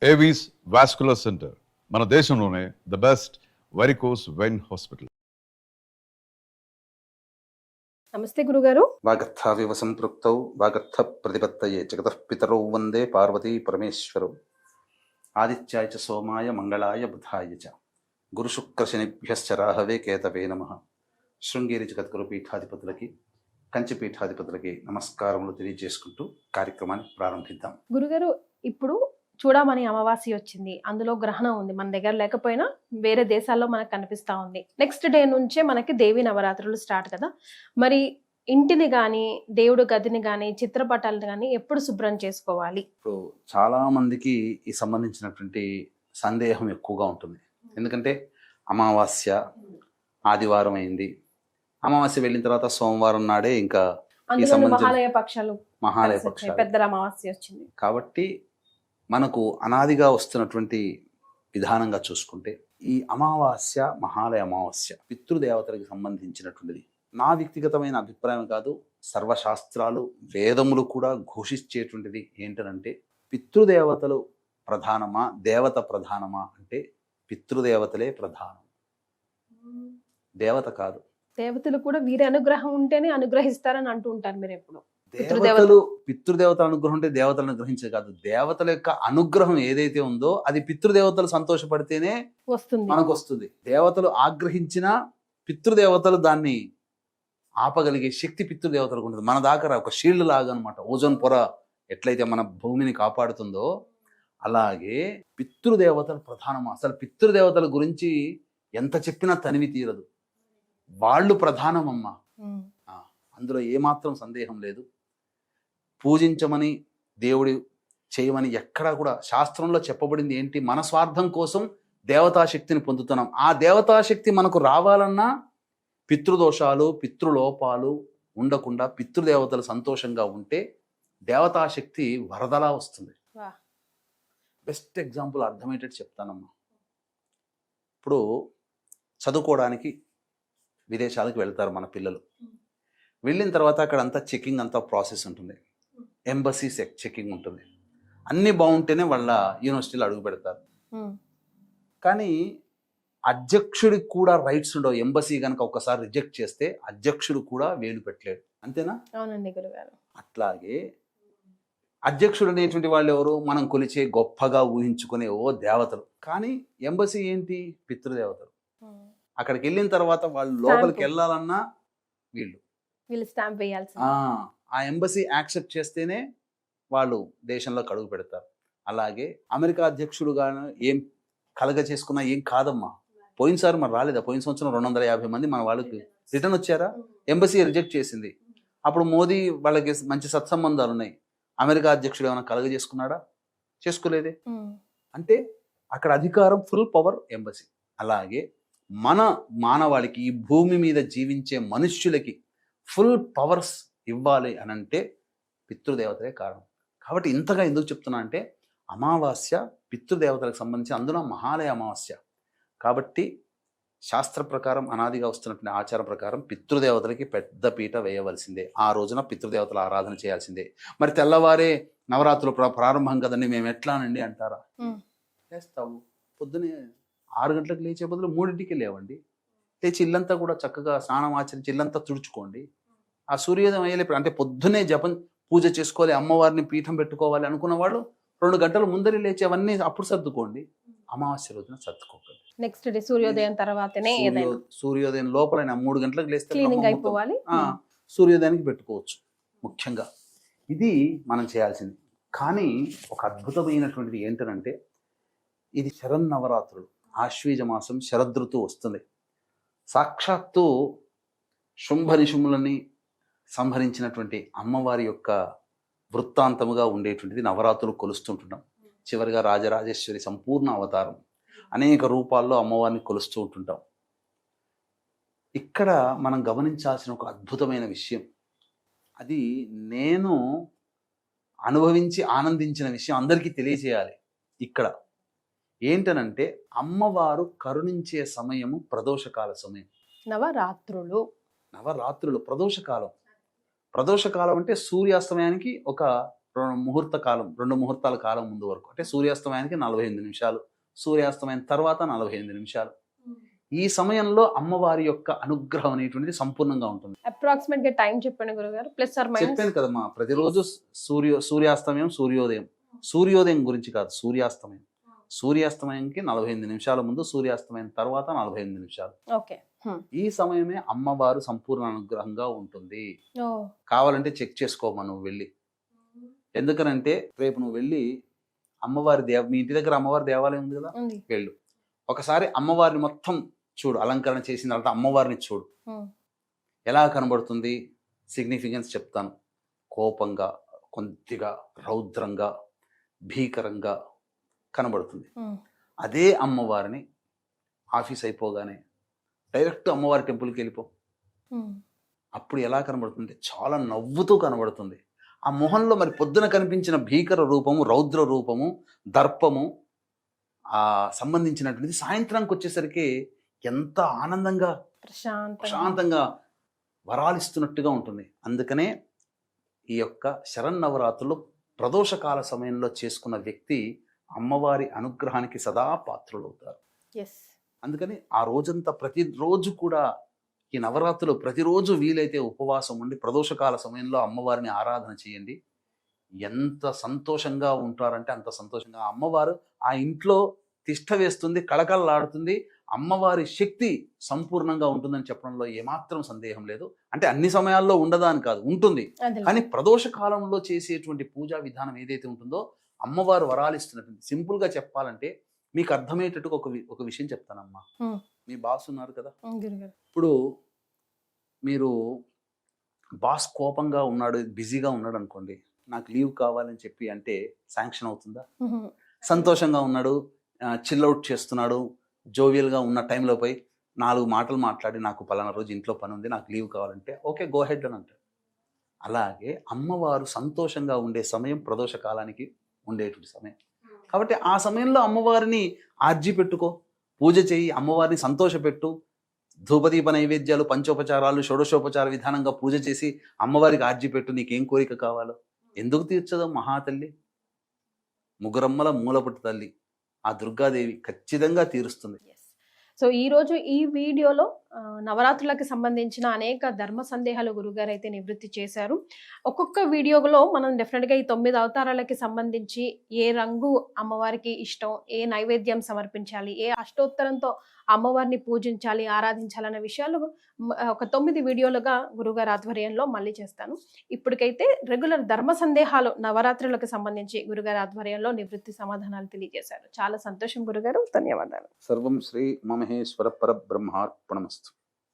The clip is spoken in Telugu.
ఏవీస్ వాస్కులర్ సెంటర్ మన దేశంలోనే the best varicose vein hospital. నమస్తే గురుగారు. వాగర్థావివ సంపృక్తౌ వాగర్థ ప్రతిపత్తయే జగతః పితరౌ వందే పార్వతీ పరమేశ్వరౌ. ఆదిత్యాయ చ సోమాయ మంగళాయ బుధాయ చ గురుశుక్రశనిభ్యశ్చ రాహవే కేతవే నమః. శృంగేరి జగద్గురు పీఠాధిపతులకి కంచి పీఠాధిపతులకి నమస్కారములు తెలియజేసుకుంటూ కార్యక్రమాన్ని ప్రారంభిద్దాం. గురుగారు, ఇప్పుడు చూడమని అమావాస్య వచ్చింది, అందులో గ్రహణం ఉంది, మన దగ్గర లేకపోయినా వేరే దేశాల్లో మనకు కనిపిస్తా ఉంది. నెక్స్ట్ డే నుంచే మనకి దేవి నవరాత్రులు స్టార్ట్ కదా. మరి ఇంటిని గాని, దేవుడు గదిని గాని, చిత్రపటాలను గాని ఎప్పుడు శుభ్రం చేసుకోవాలి? ఇప్పుడు చాలా మందికి ఈ సంబంధించినటువంటి సందేహం ఎక్కువగా ఉంటుంది. ఎందుకంటే అమావాస్య ఆదివారం అయింది, అమావాస్య వెళ్ళిన తర్వాత సోమవారం నాడే ఇంకా అందులో మహాలయ పక్షాలు పెద్ద అమావాస్య వచ్చింది కాబట్టి మనకు అనాదిగా వస్తున్నటువంటి విధానంగా చూసుకుంటే ఈ అమావాస్య మహాలయ అమావాస్య పితృదేవతలకు సంబంధించినటువంటిది. నా వ్యక్తిగతమైన అభిప్రాయం కాదు, సర్వశాస్త్రాలు వేదములు కూడా ఘోషించేటువంటిది ఏంటనంటే పితృదేవతలు ప్రధానమా దేవత ప్రధానమా అంటే పితృదేవతలే ప్రధానం, దేవత కాదు. దేవతలు కూడా వీరి అనుగ్రహం ఉంటేనే అనుగ్రహిస్తారని అంటూ ఉంటారు మీరు ఎప్పుడు. పితృదేవత అనుగ్రహం ఉంటే దేవతలను అనుగ్రహించే కాదు, దేవతల యొక్క అనుగ్రహం ఏదైతే ఉందో అది పితృదేవతలు సంతోషపడితేనే వస్తుంది, మనకు వస్తుంది. దేవతలు ఆగ్రహించిన పితృదేవతలు దాన్ని ఆపగలిగే శక్తి పితృదేవతలకు ఉంటుంది. మన దాకా ఒక షీల్డ్ లాగా అనమాట. ఓజోన్ పొర ఎట్లయితే మన భూమిని కాపాడుతుందో అలాగే పితృదేవతలు ప్రధానమా. అసలు పితృదేవతల గురించి ఎంత చెప్పినా తనివి తీరదు, వాళ్ళు ప్రధానమమ్మా. అందులో ఏమాత్రం సందేహం లేదు. పూజించమని దేవుడి చేయమని ఎక్కడా కూడా శాస్త్రంలో చెప్పబడింది ఏంటి? మన స్వార్థం కోసం దేవతాశక్తిని పొందుతున్నాం. ఆ దేవతాశక్తి మనకు రావాలన్నా పితృదోషాలు పితృలోపాలు ఉండకుండా పితృదేవతలు సంతోషంగా ఉంటే దేవతాశక్తి వరదలా వస్తుంది. బెస్ట్ ఎగ్జాంపుల్ అర్థమయ్యేటట్టు చెప్తానమ్మా. ఇప్పుడు చదువుకోవడానికి విదేశాలకు వెళ్తారు మన పిల్లలు. వెళ్ళిన తర్వాత అక్కడ అంతా చెకింగ్, అంతా ప్రాసెస్ ఉంటుంది. ఎంబసీ చెకింగ్ ఉంటుంది. అన్నీ బాగుంటేనే వాళ్ళ యూనివర్సిటీలో అడుగు పెడతారు. కానీ అధ్యక్షుడికి కూడా రైట్స్ ఉండవు. ఎంబసీ కనుక ఒకసారి రిజెక్ట్ చేస్తే అధ్యక్షుడు కూడా వేలు పెట్టలేడు. అంతేనా? అవునండి గురుగారు. అట్లాగే అధ్యక్షుడు అనేటువంటి వాళ్ళు ఎవరు? మనం కొలిచే గొప్పగా ఊహించుకునే ఓ దేవతలు. కానీ ఎంబసీ ఏంటి? పితృదేవతలు. అక్కడికి వెళ్ళిన తర్వాత వాళ్ళు లోపలికి వెళ్ళాలన్నా వీళ్ళు స్టాంప్ వేయాల్సి, ఆ ఎంబసీ యాక్సెప్ట్ చేస్తేనే వాళ్ళు దేశంలో అడుగు పెడతారు. అలాగే అమెరికా అధ్యక్షుడుగా ఏం కలగ చేసుకున్నా ఏం కాదమ్మా. పోయినసారి మరి రాలేదా? పోయిన సంవత్సరం 250 మంది మన వాళ్ళకి రిటర్న్ వచ్చారా? ఎంబసీ రిజెక్ట్ చేసింది. అప్పుడు మోదీ వాళ్ళకి మంచి సత్సంబంధాలు ఉన్నాయి. అమెరికా అధ్యక్షుడు ఏమైనా కలగ చేసుకున్నాడా? చేసుకోలేదే. అంటే అక్కడ అధికారం ఫుల్ పవర్ ఎంబసీ. అలాగే మన మానవాళికి, ఈ భూమి మీద జీవించే మనుష్యులకి ఫుల్ పవర్స్ ఇవ్వాలి అని అంటే పితృదేవతలే కారణం. కాబట్టి ఇంతగా ఎందుకు చెప్తున్నా అంటే అమావాస్య పితృదేవతలకు సంబంధించి, అందులో మహాలయ అమావాస్య కాబట్టి శాస్త్ర ప్రకారం అనాదిగా వస్తున్నటువంటి ఆచారం ప్రకారం పితృదేవతలకి పెద్ద పీట వేయవలసిందే. ఆ రోజున పితృదేవతల ఆరాధన చేయాల్సిందే. మరి తెల్లవారే నవరాత్రులు ప్రారంభం కదండి, మేము ఎట్లానండి అంటారా? చేస్తావు. పొద్దునే 6 గంటలకు లేచే బదులు 3ంటికి లేవండి. లేచి ఇల్లంతా కూడా చక్కగా స్నానం ఆచరించి ఇల్లంతా తుడుచుకోండి. ఆ సూర్యోదయం అయ్యేప్పుడు అంటే పొద్దునే జపం పూజ చేసుకోవాలి, అమ్మవారిని పీఠం పెట్టుకోవాలి అనుకున్న వాళ్ళు 2 గంటల ముందరే లేచేవన్నీ అప్పుడు సర్దుకోండి. అమావాస్య రోజున సర్దుకోకండి. నెక్స్ట్ డే సూర్యోదయం తర్వాతనే సూర్యోదయం లోపల 3 గంటలకు లేస్తే క్లీనింగ్ అయిపోవాలి. సూర్యోదయానికి పెట్టుకోవచ్చు. ముఖ్యంగా ఇది మనం చేయాల్సింది. కానీ ఒక అద్భుతమైనటువంటిది ఏంటంటే ఇది శరన్నవరాత్రులు, ఆశ్వీజ మాసం, శరదృతువు వస్తుంది. సాక్షాత్తు శుంభనిశుములని సంహరించినటువంటి అమ్మవారి యొక్క వృత్తాంతముగా ఉండేటువంటిది నవరాత్రులు కొలుస్తుంటున్నాం. చివరిగా రాజరాజేశ్వరి సంపూర్ణ అవతారం, అనేక రూపాల్లో అమ్మవారిని కొలుస్తూ ఉంటుంటాం. ఇక్కడ మనం గమనించాల్సిన ఒక అద్భుతమైన విషయం, అది నేను అనుభవించి ఆనందించిన విషయం అందరికీ తెలియజేయాలి. ఇక్కడ ఏంటనంటే అమ్మవారు కరుణించే సమయము ప్రదోషకాల సమయం. నవరాత్రులు ప్రదోషకాలం. ప్రదోషకాలం అంటే సూర్యాస్తమయానికి ఒక రెండు ముహూర్తాల కాలం ముందు వరకు, అంటే సూర్యాస్తమయానికి 48 నిమిషాలు, సూర్యాస్తమయం తర్వాత 48 నిమిషాలు. ఈ సమయంలో అమ్మవారి యొక్క అనుగ్రహం అనేటువంటిది సంపూర్ణంగా ఉంటుంది. అప్రాక్సిమేట్ గా టైం చెప్పండి గురుగారు, ప్లస్ ఆర్ మైనస్. చెప్పాను కదమ్మా, ప్రతిరోజు సూర్యాస్తమయం, సూర్యోదయం గురించి కాదు, సూర్యాస్తమయంకి 48 నిమిషాల ముందు, సూర్యాస్తమయం తర్వాత 48 నిమిషాలు. ఓకే. ఈ సమయమే అమ్మవారు సంపూర్ణ అనుగ్రహంగా ఉంటుంది. కావాలంటే చెక్ చేసుకోమా నువ్వు వెళ్ళి. ఎందుకనంటే రేపు నువ్వు వెళ్ళి మీ ఇంటి దగ్గర అమ్మవారి దేవాలయం ఉంది కదా, వెళ్ళు ఒకసారి అమ్మవారిని మొత్తం చూడు, అలంకరణ చేసిన తర్వాత అమ్మవారిని చూడు ఎలా కనబడుతుంది. సిగ్నిఫికెన్స్ చెప్తాను. కోపంగా, కొద్దిగా రౌద్రంగా, భీకరంగా కనబడుతుంది. అదే అమ్మవారిని ఆఫీస్ అయిపోగానే డైరెక్ట్ అమ్మవారి టెంపుల్కి వెళ్ళిపో. అప్పుడు ఎలా కనబడుతుంది, చాలా నవ్వుతూ కనబడుతుంది. ఆ మొహంలో మరి పొద్దున కనిపించిన భీకర రూపము, రౌద్ర రూపము, దర్పము సంబంధించినటువంటిది సాయంత్రానికి వచ్చేసరికి ఎంత ఆనందంగా, ప్రశాంతంగా వరాలిస్తున్నట్టుగా ఉంటుంది. అందుకనే ఈ యొక్క శరన్నవరాత్రులు ప్రదోషకాల సమయంలో చేసుకున్న వ్యక్తి అమ్మవారి అనుగ్రహానికి సదా పాత్రులవుతారు. అందుకని ఆ రోజంతా ప్రతిరోజు కూడా ఈ నవరాత్రులు ప్రతిరోజు వీలైతే ఉపవాసం ఉండి ప్రదోషకాల సమయంలో అమ్మవారిని ఆరాధన చేయండి. ఎంత సంతోషంగా ఉంటారంటే అంత సంతోషంగా. అమ్మవారు ఆ ఇంట్లో తిష్ట వేస్తుంది, కళకళలాడుతుంది. అమ్మవారి శక్తి సంపూర్ణంగా ఉంటుందని చెప్పడంలో ఏమాత్రం సందేహం లేదు. అంటే అన్ని సమయాల్లో ఉండదా అని కాదు, ఉంటుంది. కానీ ప్రదోష కాలంలో చేసేటువంటి పూజా విధానం ఏదైతే ఉంటుందో అమ్మవారు వరాలిస్తున్నటువంటి, సింపుల్ గా చెప్పాలంటే మీకు అర్థమయ్యేటట్టు ఒక విషయం చెప్తానమ్మా. మీ బాస్ ఉన్నారు కదా, ఇప్పుడు మీరు బాస్ కోపంగా ఉన్నాడు, బిజీగా ఉన్నాడు అనుకోండి, నాకు లీవ్ కావాలని చెప్పి అంటే శాంక్షన్ అవుతుందా? సంతోషంగా ఉన్నాడు, చిల్అవుట్ చేస్తున్నాడు, జోవియల్గా ఉన్న టైంలో పోయి 4 మాటలు మాట్లాడి నాకు పలానా రోజు ఇంట్లో పని ఉంది, నాకు లీవ్ కావాలంటే ఓకే గో హెడ్ అని అంటాడు. అలాగే అమ్మవారు సంతోషంగా ఉండే సమయం ప్రదోష కాలానికి ఉండేటువంటి సమయం. కాబట్టి ఆ సమయంలో అమ్మవారిని ఆర్జీ పెట్టుకో, పూజ చేయి, అమ్మవారిని సంతోషపెట్టు. ధూపదీప నైవేద్యాలు, పంచోపచారాలు, షోడశోపచార విధానంగా పూజ చేసి అమ్మవారికి ఆర్జీ పెట్టు. నీకేం కోరిక కావాలో ఎందుకు తీర్చదో మహాతల్లి, ముగ్గురమ్మల మూలపట్టు తల్లి ఆ దుర్గాదేవి ఖచ్చితంగా తీరుస్తుంది. సో ఈ రోజు ఈ వీడియోలో నవరాత్రులకు సంబంధించిన అనేక ధర్మ సందేహాలు గురుగారు అయితే నివృత్తి చేశారు. ఒక్కొక్క వీడియోలో మనం డెఫినెట్గా ఈ 9 అవతారాలకి సంబంధించి ఏ రంగు అమ్మవారికి ఇష్టం, ఏ నైవేద్యం సమర్పించాలి, ఏ అష్టోత్తరంతో అమ్మవారిని పూజించాలి, ఆరాధించాలన్న విషయాలు ఒక 9 వీడియోలుగా గురుగారు ఆధ్వర్యంలో మళ్ళీ చేస్తాను. ఇప్పటికైతే రెగ్యులర్ ధర్మ సందేహాలు నవరాత్రులకు సంబంధించి గురుగారు ఆధ్వర్యంలో నివృత్తి సమాధానాలు తెలియజేశారు. చాలా సంతోషం గురుగారు, ధన్యవాదాలు. సర్వం శ్రీ మమహేశ్వర పరబ్రహ్మార్పణమస్తు.